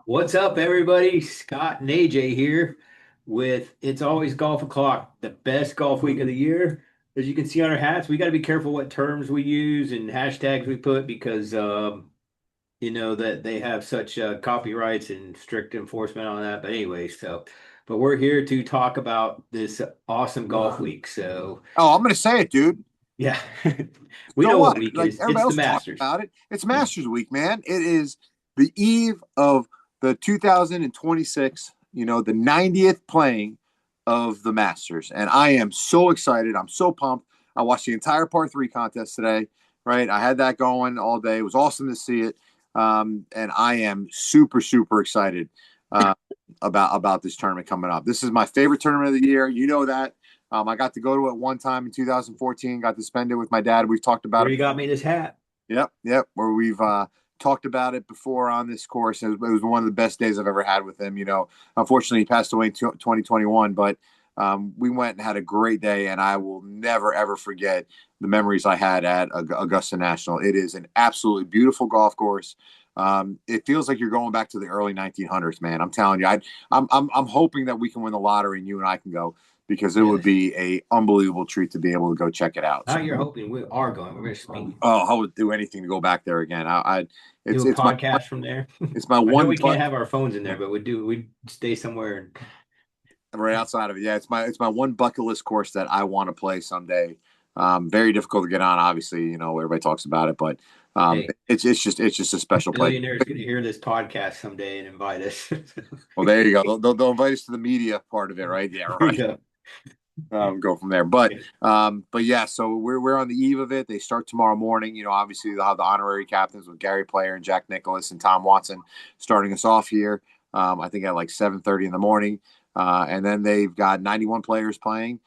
What's up, everybody? Scott and AJ here with It's Always Golf O'Clock, the best golf week of the year. As you can see on our hats, we got to be careful what terms we use and hashtags we put because you know that they have such copyrights and strict enforcement on that. But anyway, but we're here to talk about this awesome golf week. So Oh, I'm going to say it, dude. yeah, we So know what what? week it Like is. everybody It's the else talking Masters. about it. It's Masters Week, man. It is the eve of the 2026, the 90th playing of the Masters. And I am so excited. I'm so pumped. I watched the entire par three contest today, right? I had that going all day. It was awesome to see it. And I am super, super excited uh, about this tournament coming up. This is my favorite tournament of the year. You know that. I got to go to it one time in 2014. Got to spend it with my dad. We've talked about Where it. you got me this hat? Yep. Where we've talked about it before on this course. It was one of the best days I've ever had with him. Unfortunately, he passed away in 2021, but we went and had a great day, and I will never ever forget the memories I had at Augusta National. It is an absolutely beautiful golf course. It feels like you're going back to the early 1900s, man. I'm telling you, I'm hoping that we can win the lottery and you and I can go because it would Yes. be a unbelievable treat to be able to go check it out. Now So, you're hoping we are going. We're going to speak. I would do anything to go back there again. Do It's a it's my podcast from there. it's my I know one we can't butt have our phones in there, but we'd stay somewhere. right outside of it. Yeah, it's my one bucket list course that I want to play someday. Very difficult to get on, obviously. Everybody talks about it, but Hey, it's just a special place. billionaires going to hear this podcast someday and invite us. Well, there you go. They'll invite us to the media part of it, right? Yeah, There you right. go. Go from there. But yeah, so we're on the eve of it. They start tomorrow morning. Obviously they'll have the honorary captains with Gary Player and Jack Nicklaus and Tom Watson starting us off here. I think at like 7:30 in the morning, and then they've got 91 players playing.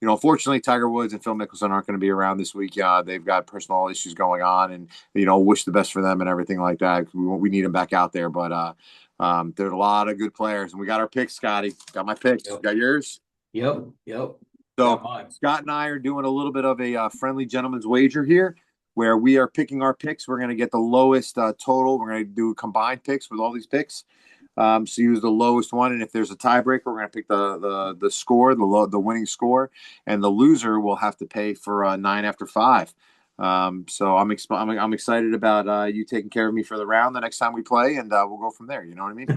Unfortunately, Tiger Woods and Phil Mickelson aren't going to be around this week. They've got personal issues going on, and wish the best for them and everything like that. We need them back out there, but there's a lot of good players, and we got our picks, Scotty. Got my picks. Yep. Got yours. Yep. Got So mine. Scott and I are doing a little bit of a friendly gentleman's wager here, where we are picking our picks. We're going to get the lowest total. We're going to do combined picks with all these picks. So use the lowest one, and if there's a tiebreaker, we're going to pick the score, the winning score, and the loser will have to pay for nine after five. So I'm excited about you taking care of me for the round the next time we play, and we'll go from there. You know what I mean?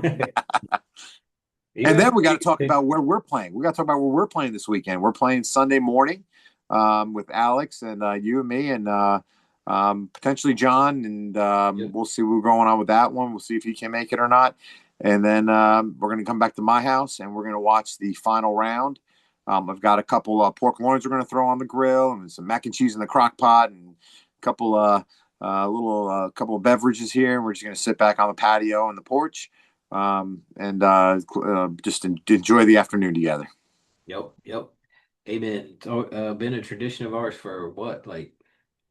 You And then got we got to you talk pick. about where we're playing. We got to talk about where we're playing this weekend. We're playing Sunday morning with Alex and you and me and potentially John. And Yep. we'll see what's going on with that one. We'll see if he can make it or not. And then we're going to come back to my house and we're going to watch the final round. I've got a couple pork loins we're going to throw on the grill and some mac and cheese in the crock pot and a couple couple of beverages here. And we're just going to sit back on the patio and the porch and just enjoy the afternoon together. Yep. Amen. It's been a tradition of ours for what, like,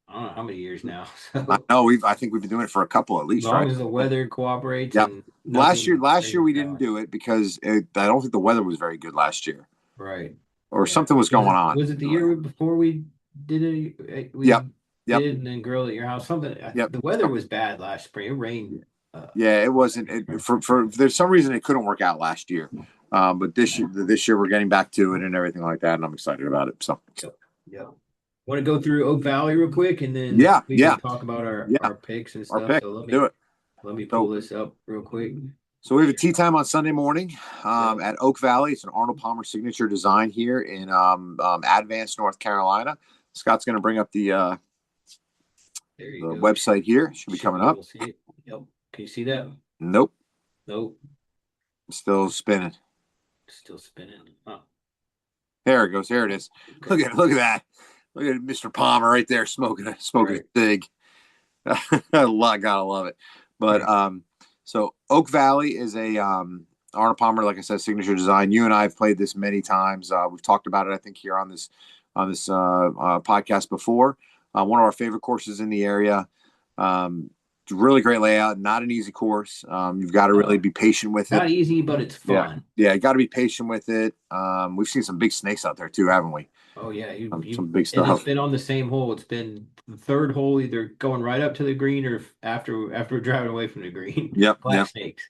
I don't know how many years now. I So know I think we've been doing it for a couple at as least, long right? as the weather cooperates Yep. and Last year, nothing last year crazy we didn't happens. do it because I don't think the weather was very good last year, Right. or Yeah. something was Was going it on. was it the year before we did it? Yep, We yep, did it and then grill at your house. Something. yep. The weather was bad last spring. It rained. Yeah, it wasn't. For there's some reason it couldn't work out last year, but this year we're getting back to it and everything like that, and I'm excited about it. So Yep. Yep. Want to go through Oak Valley real quick, and then yeah, we yeah, can talk about yeah. our picks and Our stuff. pick, So do it. let me pull So this up real quick. So we have a tea time on Sunday morning Yep. at Oak Valley. It's an Arnold Palmer signature design here in Advance, North Carolina. Scott's going to bring up There you the go. website here. Should be Should coming be up. able to see it. Yep. Can you see that? Nope, Nope. still spinning. Still spinning. Oh, There it goes. There it is. okay. Look at that. Look at Mr. Palmer right there smoking a Right. cig. Gotta love it. But so Oak Valley is a Arnold Palmer, like I said, signature design. You and I have played this many times. We've talked about it, I think, here on this podcast before. One of our favorite courses in the area. It's a really great layout. Not an easy course. You've got to really No, be patient with it. not easy, but it's Yeah, fun. yeah, you got to be patient with it. We've seen some big snakes out there too, haven't we? Oh yeah, Some you big and it's stuff. been on the same hole. It's been the third hole, either going right up to the green or after we're driving away from the green. Yep, Black yep, snakes.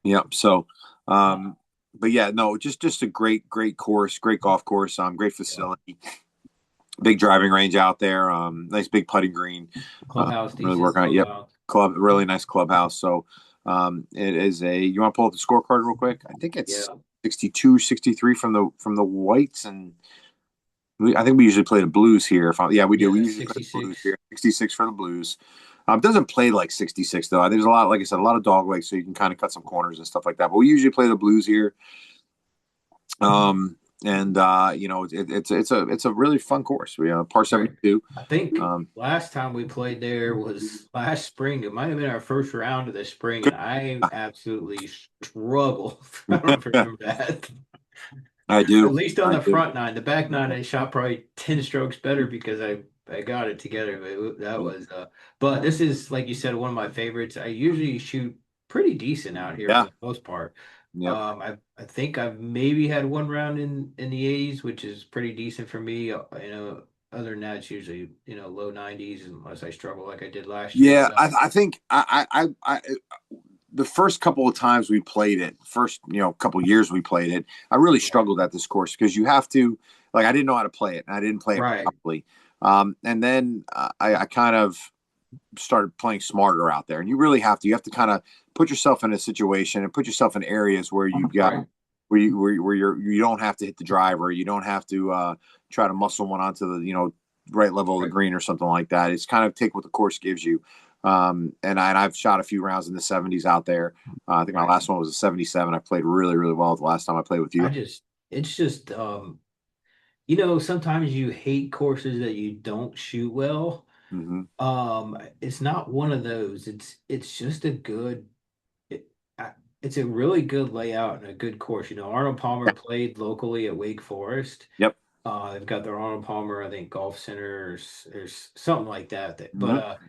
yep. So, Uh, but yeah, no, just a great course, great golf course, great yeah. facility, big driving range out there, nice big putting green. Clubhouse, Really decent working on it. Yep, clubhouse. really nice clubhouse. So, it is a. You want to pull up the scorecard real quick? I think it's Yeah, 62, 63 from the whites, and I think we usually play the blues here. Yeah, we do. We yeah, usually play the blues 66. here. 66 for the blues. Doesn't play like 66 though. There's a lot, like I said, a lot of dog legs, so you can kind of cut some corners and stuff like that. But we usually play the blues here. And it's a really fun course. We par Right. 72. I think Um, last time we played there was last spring. It might have been our first round of the spring, and I absolutely struggled. I don't know if you remember that. I At do. least on I the do. front nine. The back nine, I shot probably 10 strokes better because I got it together. But that was but this is, like you said, one of my favorites. I usually shoot pretty decent out here for Yeah. the most part. Yep. I think I've maybe had one round in the 80s, which is pretty decent for me. Other than that, it's usually, low 90s unless I struggle like I did last year. Yeah. But I think the first couple of times we played it, first couple of years we played it, I really right, struggled at this course because you have to, like, I didn't know how to play it and I didn't play it right, properly. And then I kind of started playing smarter out there, and you have to kind of put yourself in a situation and put yourself in areas where you've got right, you don't have to hit the driver, you don't have to try to muscle one onto the right level of the right. green or something like that. It's kind of take what the course gives you. I've shot a few rounds in the 70s out there. I think my Right. last one was a 77. I played really, really well the last time I played with I you. just it's just sometimes you hate courses that you don't shoot well. Hmm. It's not one of those. It's just a good it, I, it's a really good layout and a good course. Arnold Palmer played locally at Wake Forest. Yep. They've got their Arnold Palmer, I think, Golf Center or something like that. But Hmm.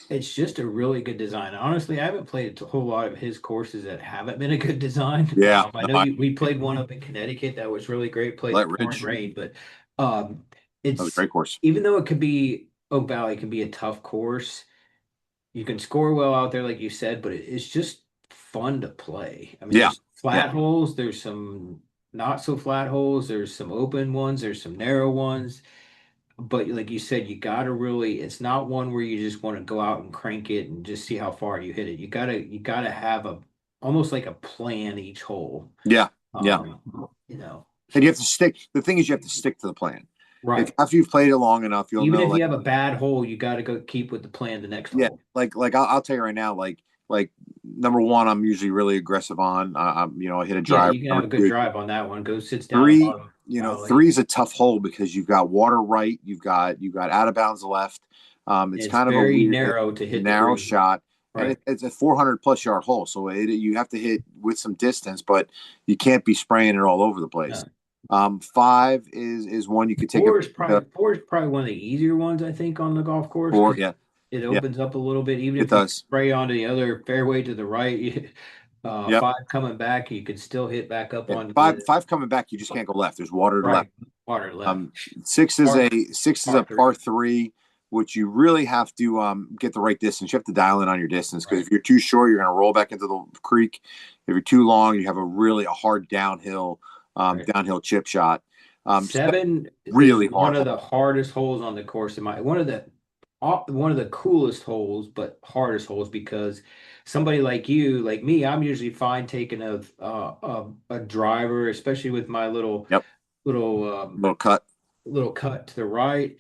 it's just a really good design. Honestly, I haven't played a whole lot of his courses that haven't been a good design. Yeah. I No, know we played one up in Connecticut that was really great, played Let pouring Ridge. rain, but um, That was a it's great course. even though it could be Oak Valley can be a tough course, you can score well out there, like you said, but it's just fun to play. I mean, Yeah. there's Yeah. flat holes, there's some not so flat holes, there's some open ones, there's some narrow ones. But like you said, you gotta really, it's not one where you just want to go out and crank it and just see how far you hit it. You gotta have a almost like a plan each hole. Yeah. Yeah. And you have So to stick. The thing is, you have to stick to the plan. If right. after you've played it long enough, you'll Even know. if Like, you have a bad hole, you gotta go keep with the plan the next yeah, hole. I'll tell you right now. Like number one, I'm usually really aggressive on. I hit a Yeah, driver. you can have Number a good two, drive on that one. Go sits down three. bottom alley. Three is a tough hole because you've got water right. You've got out of bounds left. It's It's kind of a very weird, narrow to hit the narrow green. shot, and Right. it's a 400 plus yard hole. So you have to hit with some distance, but you can't be spraying it all over the place. No. Five is one you could take a Four is probably one of the easier ones, I think, on the golf course four. because Yeah, it yeah, opens up a little bit. Even it if you does. spray onto the other fairway to the right, Yep. five coming back, you can still hit back up Yeah. onto Five the five coming back, you just can't go left. There's water to left. right water left. Um, six is Par, a par three. par three, which you really have to get the right distance. You have to dial in on your distance because Right. if you're too short, you're going to roll back into the creek. If you're too long, you have a hard Right. downhill chip shot. Seven, Seven is really one hard of hole. the hardest holes on the course in my one of the coolest holes, but hardest holes because somebody like you, like me, I'm usually fine taking a driver, especially with my little Yep, little little cut. little cut to the right.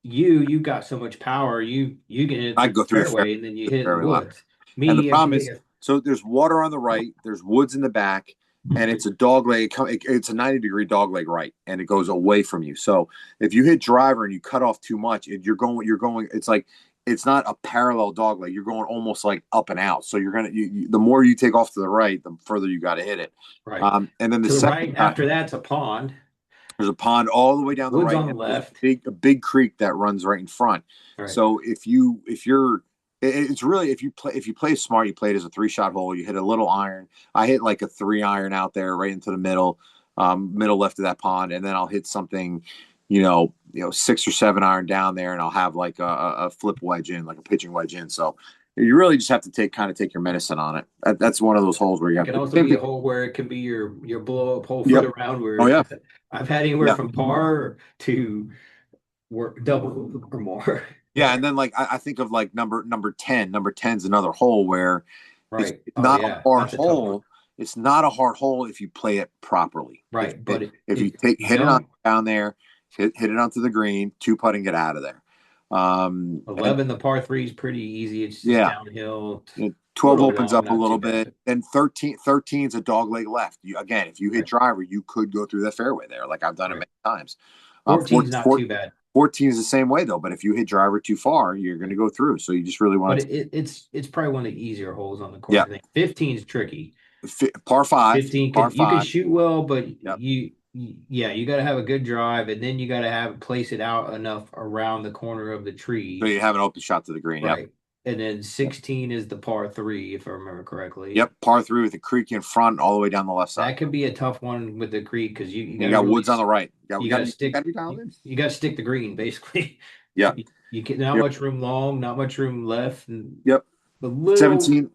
You got so much power, you can hit it I through go the through the fairway and then you hit it in the fairway line. woods. And the Me, I'm problem is, taking so there's water on the right, there's woods in the back, and it's a dog leg. It's a 90-degree dog leg right, and it goes away from you. So if you hit driver and you cut off too much, you're going. It's like it's not a parallel dog leg. You're going almost like up and out. So the more you take off to the right, the further you got to hit it. right And then the to the second right. shot, After that's a pond, there's a pond all the way down the woods right, on the and there's left. a big creek that runs right in front. Right, So if you're it's really if you play smart, you play it as a three-shot hole. You hit a little iron. I hit like a 3-iron out there right into the middle left of that pond, and then I'll hit something 6 or 7 iron down there, and I'll have like a flip wedge in, like a pitching wedge in. So you really just have to take your medicine on it. That's one of those holes where you It have can to. also Same be a thing. hole where it can be your blow up hole for Yep. the round Oh where yeah. I've had anywhere Yeah. from par to work double or more. Yeah, and then like I think of like number 10. Number 10's another hole where it's Right. Oh not a yeah, hard that's a tough one. hole. It's not a hard hole if you play it properly. If Right, but if you if take you hit it on don't, down there, hit it onto the green, two putt and get out of there. And 11 the par three is pretty easy. It's just yeah, downhill, you know, a 12 little opens long, up a not too little bit. bad. Then 13's a dog leg left. Again, if you hit Right, driver, you could go through the fairway there, like I've done it right. many times. 14's not too bad. 14 is the same way though, but if you hit driver too far, you're going to Right. go through. So you just really But want to, it's probably one of the easier holes on the course. yeah, I think 15 is tricky. par five, 15 par you can five. shoot well, but Yep. yeah, you got to have a good drive, and then you got to have place it out enough around the corner of the So tree. you have an open shot to the green. Yep. Right. And then Yep. 16 is the par three, if I remember correctly. Yep. Par three with the creek in front, all the way down the left side. That could be a tough one with the creek because you And got you to got really woods on the right. Yeah, we you got to got stick to be dialed in. you got to stick the green basically. Yeah. You can not Yep. much room long, not much room left, and Yep. a little 17. Yeah.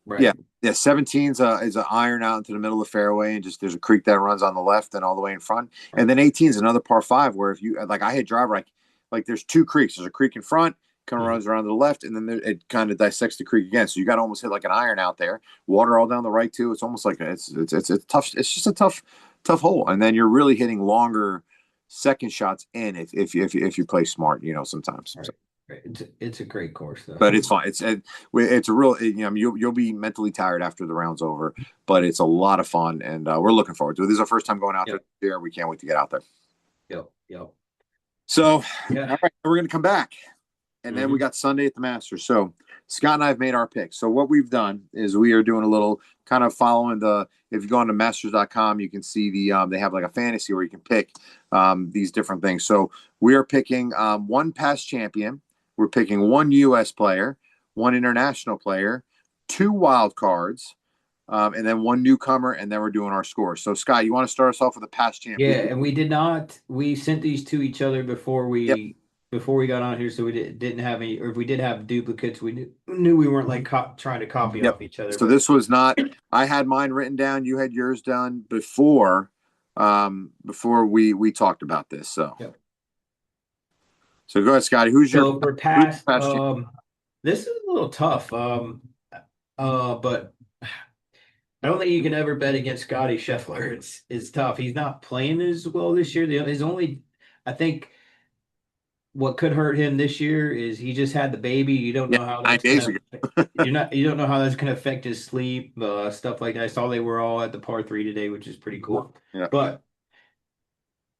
right. Yeah. 17's is an iron out into the middle of the fairway, and just there's a creek that runs on the left and all the way in front. Right. And then 18 is another par five where if you like, I hit driver, like there's two creeks. There's a creek in front, kind of runs around to the left, and then it kind of dissects the creek again. So you got to almost hit like an iron out there. Water all down the right too. It's almost like it's tough. It's just a tough hole. And then you're really hitting longer second shots in if you play smart, sometimes. Right. So, Right. It's a great course though. but it's fine. It's a real, you'll be mentally tired after the round's over, but it's a lot of fun, and we're looking forward to it. This is our first time going out Yep. there. We can't wait to get out there. Yep. So, Yeah. all right, we're going to come back. And then we got Sunday at the Masters. So Scott and I have made our picks. So what we've done is we are doing a little kind of following if you go on to masters.com, you can see they have like a fantasy where you can pick these different things. So we are picking one past champion. We're picking one U.S. player, one international player, two wild cards, and then one newcomer, and then we're doing our scores. So Scott, you want to start us off with a past champion? Yeah, and we sent these to each other before Yep. we got on here, so we didn't have any, or if we did have duplicates, we knew we weren't like trying to copy Yep. off each other. So this was not. I had mine written down. You had yours done before we talked about this. So, Yep. So go ahead, Scotty. Who's So your for past, champion? this is a little tough. But I don't think you can ever bet against Scotty Scheffler. It's tough. He's not playing as well this year. His only, I think, what could hurt him this year is he just had the baby. You don't Yeah, know how 9 that's days gonna. ago. You don't know how that's gonna affect his sleep, stuff like that. I saw they were all at the par three today, which is pretty cool. Yeah. But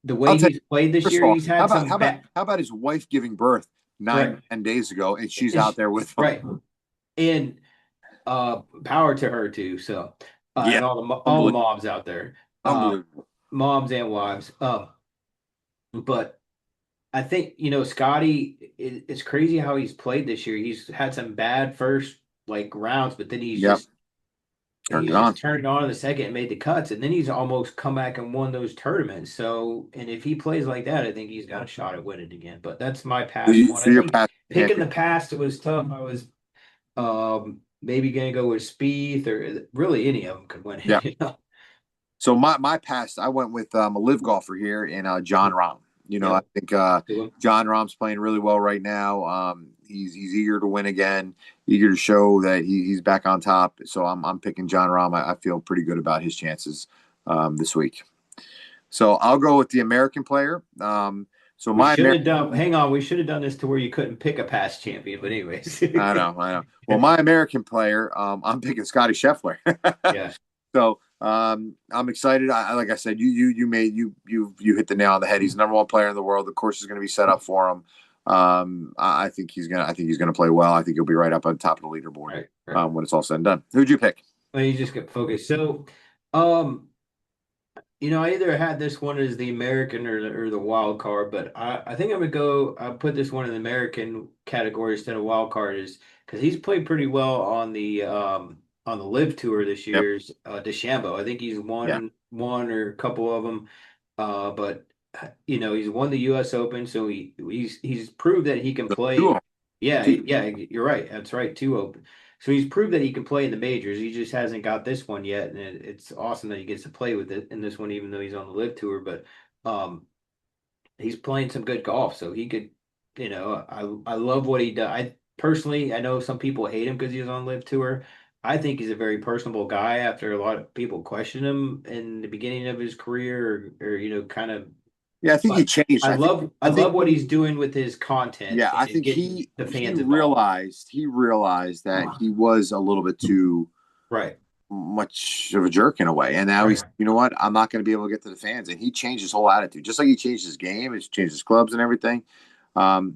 the I'll way tell he's played this First year, of all, he's had some how about his wife giving birth 10 days ago, and she's out there with him? right, and power to her too. So Yeah, and all the moms out there, unbelievable. moms and wives. But I think Scotty. It's crazy how he's played this year. He's had some bad first like rounds, but then Yep. Turned it on. turned it on in the second and made the cuts, and then he's almost come back and won those tournaments. So, and if he plays like that, I think he's got a shot at winning again. But that's my past one. So I your think past picking champion. the past, it was tough. I was maybe gonna go with Spieth or really any of them could win. Yeah. You know? So my past, I went with a live golfer here in John Rahm. I think John Rahm's playing really well right now. He's eager to win again, eager to show that he's back on top. So I'm picking John Rahm. I feel pretty good about his chances this week. So I'll go with the American player. So we should have done. Hang on, we should have done this to where you couldn't pick a past champion. But anyways, I know. Well, my American player, I'm picking Scotty Scheffler. Yeah. So I'm excited. Like I said, you hit the nail on the head. He's the number one player in the world. The course is going to be set up for him. I think he's gonna play well. I think he'll be right up on top of the leaderboard right. When it's all said and done. Who'd you pick? Well, you just get focused. So, I either had this one as the American or the wild card, but I think I'm gonna go. I put this one in the American category instead of wild card, is because he's played pretty well on the Live Tour this Yep. year's DeChambeau. I think he's won one or a couple of them, but he's won the U.S. Open, so he's proved that he can So two of play. them. Yeah, Two. yeah, you're right. That's right. Two Open. So he's proved that he can play in the majors. He just hasn't got this one yet, and it's awesome that he gets to play with it in this one, even though he's on the Live Tour. But he's playing some good golf, so he could. I love what he does. I personally, I know some people hate him because he was on Live Tour. I think he's a very personable guy. After a lot of people question him in the beginning of his career, or kind of, Yeah, I think he but changed. I I think love what he's doing with his content yeah, I and think getting the he fans involved. realized that he was a little bit too Right, much of a jerk in a way. And now right. he's, you know what? I'm not going to be able to get to the fans. And he changed his whole attitude, just like he changed his game, he's changed his clubs and everything.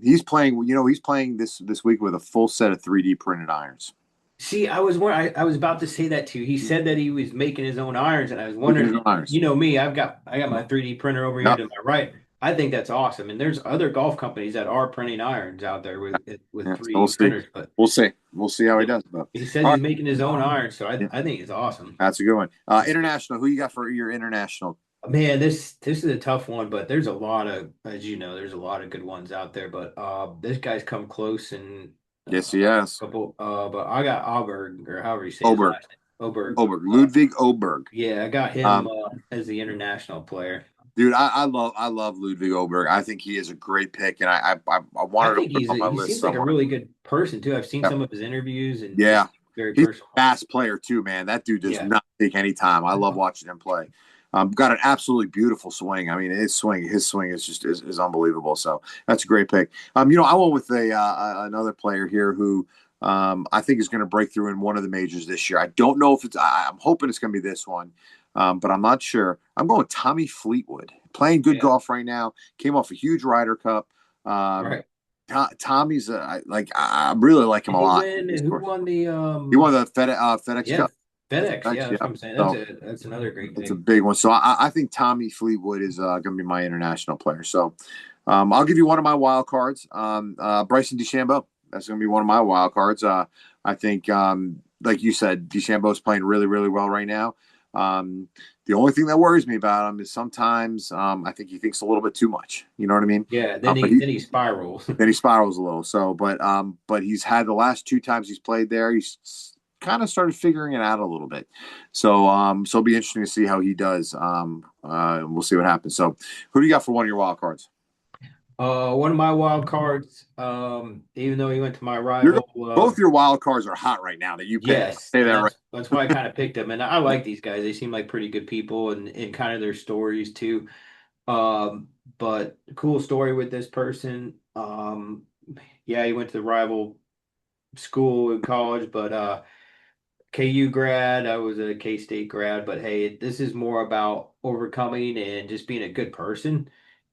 He's playing this week with a full set of 3D printed irons. See, I was about to say that too. He said that he was making his own irons, and I was Making his wondering, own irons. you know me, I got my 3D printer over here Yep. to my right. I think that's awesome. And there's other golf companies that are printing irons out there with Yeah. So we'll 3D see. printers, but We'll see. We'll see how he does. But he says all he's right. making his own irons, so Yeah, I think it's awesome. that's a good one. International. Who you got for your international? Man, this is a tough one, but there's a lot of, as you know, there's a lot of good ones out there. But this guy's come close and Yes, yes. couple. But I got Auberg, or however you say his Oberg. last name, Oberg. Oberg. Ludwig Oberg. Yeah, I got him Um, as the international player. Dude, I love Ludwig Oberg. I think he is a great pick, and I I wanted to think put him on my he list seems like a somewhere. really good person too. I've seen Yep. some of his interviews, and he Yeah, seems very he's a personal. fast player too, man. That dude does Yeah, not take any time. I love watching him play. Got an absolutely beautiful swing. I mean, his swing is just is unbelievable. So that's a great pick. I went with another player here who I think is going to break through in one of the majors this year. I don't know if I'm hoping it's going to be this one, but I'm not sure. I'm going with Tommy Fleetwood, playing good yeah, golf right now. Came off a huge Ryder Cup. Um, right. Tommy's I really like him Did a he lot. win? Who won the He won the FedEx Yeah, Cup. FedEx. Thanks, Yeah, that's yeah. what I'm saying. So That's another great it's a pick. big one. So I think Tommy Fleetwood is going to be my international player. So I'll give you one of my wild cards. Bryson DeChambeau. That's going to be one of my wild cards. I think, like you said, DeChambeau is playing really, really well right now. Um, the only thing that worries me about him is sometimes I think he thinks a little bit too much. You know what I mean? Yeah, But then he spirals. then he spirals a little. So, but he's had the last two times he's played there, he's kind of started figuring it out a little bit. So it'll be interesting to see how he does. We'll see what happens. So, who do you got for one of your wild cards? One of my wild cards. Even though he went to my You're rival, both your wild cards are hot right now that you picked. yes, Say and that right. that's why I kind of picked them. And I like these guys. They seem like pretty good people, and kind of their stories too. But cool story with this person. Yeah, he went to the rival school in college, but KU grad. I was a K State grad, but hey, this is more about overcoming and just being a good person.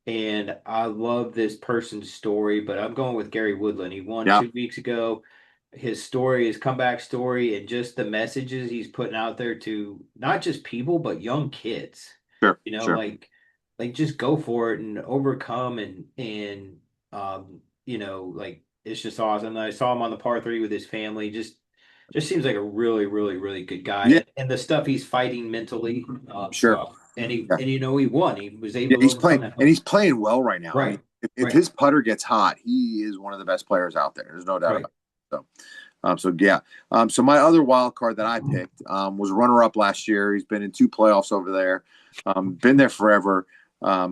And I love this person's story, but I'm going with Gary Woodland. He won Yeah, 2 weeks ago. His story, his comeback story, and just the messages he's putting out there to not just people, but young kids. sure, You know, sure. like just go for it and overcome and like it's just awesome. And I saw him on the par three with his family. Just seems like a really, really, really good guy. Yeah, And the stuff he's fighting mentally, sure. and Yeah, he won. He was yeah. able to He's overcome playing that. and he's playing well right now. I mean, Right, if right, his putter gets hot, he is one of the best players out there. There's no doubt right. about it. So yeah. So my other wild card that I picked was runner up last year. He's been in two playoffs over there. Been there forever,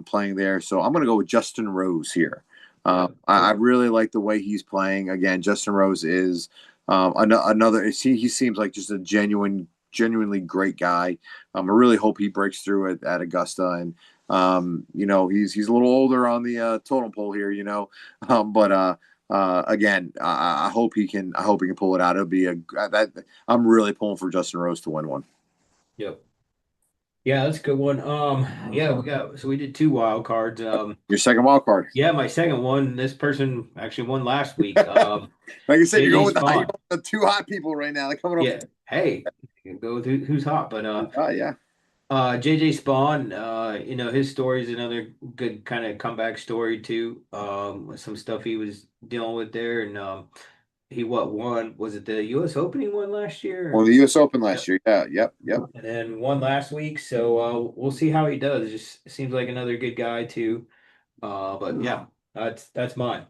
playing there. So I'm going to go with Justin Rose here. Yeah. I really like the way he's playing. Again, Justin Rose is another. He seems like just a genuinely great guy. I really hope he breaks through at Augusta, and he's a little older on the totem pole here. But again, I hope he can. I hope he can pull it out. It'll be that. I'm really pulling for Justin Rose to win one. Yep. Yeah, that's a good one. Yeah, we did two wild cards. Your second wild card. Yeah, my second one, this person actually won last week. Like I said, you're JJ going with Spawn. the two hot people right now. They're coming up. Yeah. Hey, you can go with who's hot, but Yeah. JJ Spawn, his story is another good kind of comeback story too. With some stuff he was dealing with there, and he what won? Was it the U.S. Open he won last Won year? the U.S. Open Yep. last year. Yeah, yep, yep. And then won last week. So we'll see how he does. It just seems like another good guy too. But yeah, that's mine.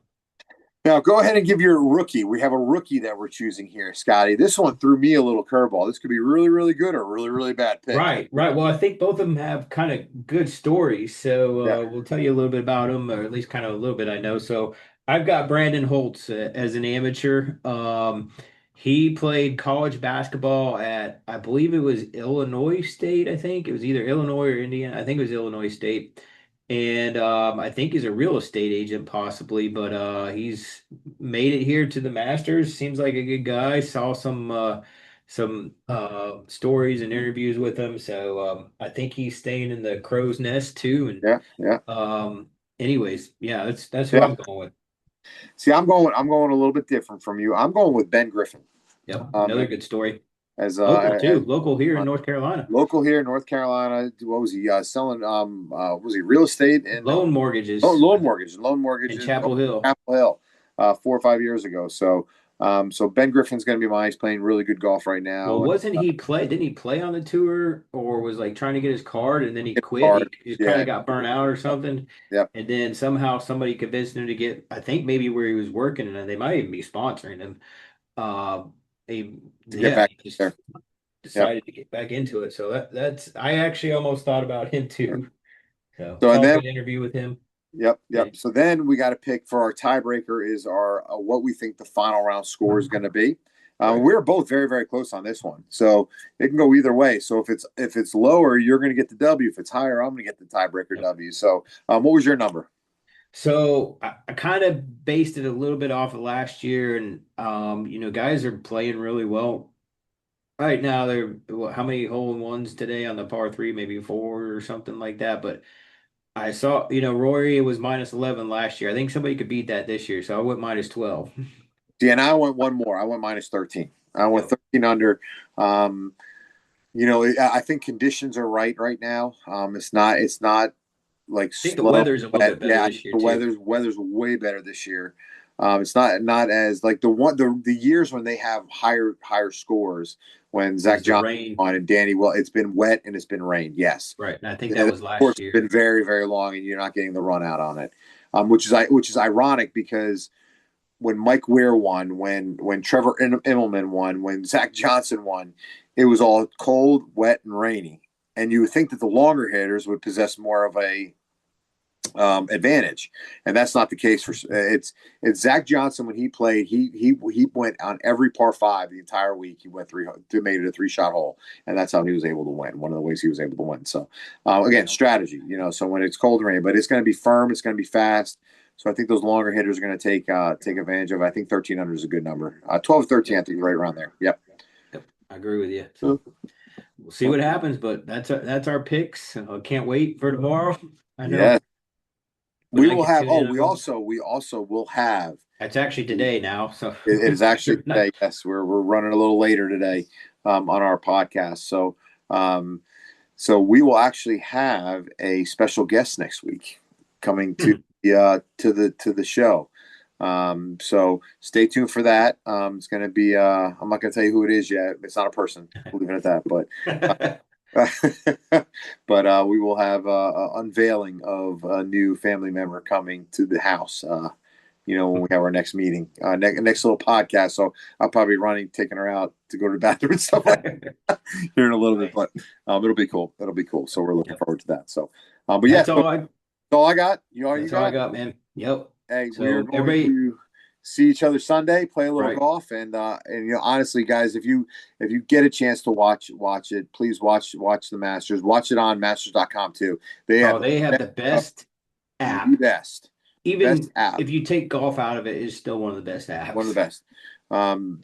Now go ahead and give your rookie. We have a rookie that we're choosing here, Scotty. This one threw me a little curveball. This could be really, really good or really, really bad pick. Right, right. Well, I think both of them have kind of good stories. So Yeah. we'll tell you a little bit about them, or at least kind of a little bit I know. So I've got Brandon Holtz as an amateur. He played college basketball at, I believe it was Illinois State, I think. It was either Illinois or Indiana. I think it was Illinois State. And I think he's a real estate agent possibly, but he's made it here to the Masters. Seems like a good guy. Saw some stories and interviews with him. So I think he's staying in the crow's nest too. And Yeah, yeah, anyways, yeah, that's who yeah. I'm going with. See, I'm going a little bit different from you. I'm going with Ben Griffin. Yep, Um, another good story. as Local too, as local here in uh, North Carolina. local here in North Carolina. What was he selling? Was he real estate and Loan loan in mortgages, Chapel Hill. Apple Hill, 4 or 5 years ago. So Ben Griffin's going to be mine. He's playing really good golf right Well, now. wasn't he play? Didn't he play on the tour or was like trying to get his card and then he quit? Hard, He just kind yeah, of got burnt out or something. yeah, And then somehow somebody convinced him to get, I think maybe where he was working, and they might even be sponsoring him. Uh, he, to get yeah, back he just there. Yep. decided to get back into it. So that's, I actually almost thought about him too. So So and saw a then good interview with him. Yep, Yeah. yep. So then we got to pick for our tiebreaker is our what we think the final round score is going to be. Right. We're both very, very close on this one, so it can go either way. So if it's lower, you're going to get the W. If it's higher, I'm going to get the tiebreaker Yep. W. So what was your number? So I kind of based it a little bit off of last year, and guys are playing really well right now. They're how many hole in ones today on the par three, maybe four or something like that. But I saw, Rory was -11 last year. I think somebody could beat that this year, so I went -12. Yeah, and I went one more. I went -13. I went Yep. 13 under. Um, I think conditions are right now. It's not like I think the slow, weather's a little but bit better yeah, this year the too. weather's way better this year. It's not as like the years when they have higher scores when Was Zach the Johnson rain, on and Danny. Well, it's been wet and it's been rain. Yes, right? And I think and that the was course last has been year. very very long, and you're not getting the run out on it, which is ironic because when Mike Weir won, when Trevor Immelman won, when Zach Johnson won, it was all cold, wet, and rainy. And you would think that the longer hitters would possess more of a advantage, and that's not the case for it's Zach Johnson when he played. He went on every par five the entire week. He went made it a 3-shot hole, and that's how he was able to win. One of the ways he was able to win. So again, strategy. So when it's cold and rain, but it's going to be firm. It's going to be fast. So I think those longer hitters are going to take advantage of it. I think 13 under is a good number. 12, 13, Yep. I think right around there. Yep. Yep. I agree with you. So we'll see what happens, but that's our picks. Can't wait for tomorrow. I Yeah. know when We I will can have. tune Oh, in. I we will. also we also will have. It's actually today now, so It is actually you're not. today. Yes, we're running a little later today on our podcast. Um, so we will actually have a special guest next week coming to the show. So stay tuned for that. It's going to be. I'm not going to tell you who it is yet. It's not a person. We'll leave it at that. But we will have a unveiling of a new family member coming to the house. When we have our next meeting, next little podcast. So I'll probably be running, taking her out to go to the bathroom and stuff like that here in a little bit. Nice. But it'll be cool. It'll be cool. So we're looking Yep. forward to that. So, but yeah, That's so all that's I. all I got. All you That's all I got. got, man. Yep. Hey, we're So going everybody, to see each other Sunday, play a little right? golf, and honestly, guys, if you get a chance to watch it, please watch the Masters. Watch it on Masters.com too. They have Oh, they have the best the app. best Even app. if you take golf out of it, it's still one of the best One of apps. the best.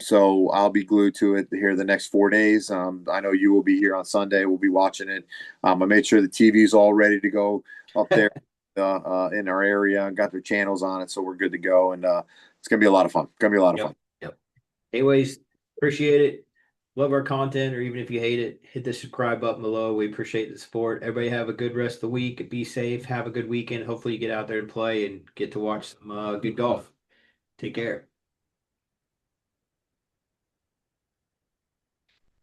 So I'll be glued to it here the next 4 days. I know you will be here on Sunday. We'll be watching it. I made sure the TV's all ready to go up there in our area. Got their channels on it, so we're good to go. And it's gonna be a lot of fun. Gonna be a lot of Yep. fun. Yep. Anyways, appreciate it. Love our content, or even if you hate it, hit the subscribe button below. We appreciate the support. Everybody have a good rest of the week. Be safe. Have a good weekend. Hopefully you get out there and play and get to watch some good golf. Take care.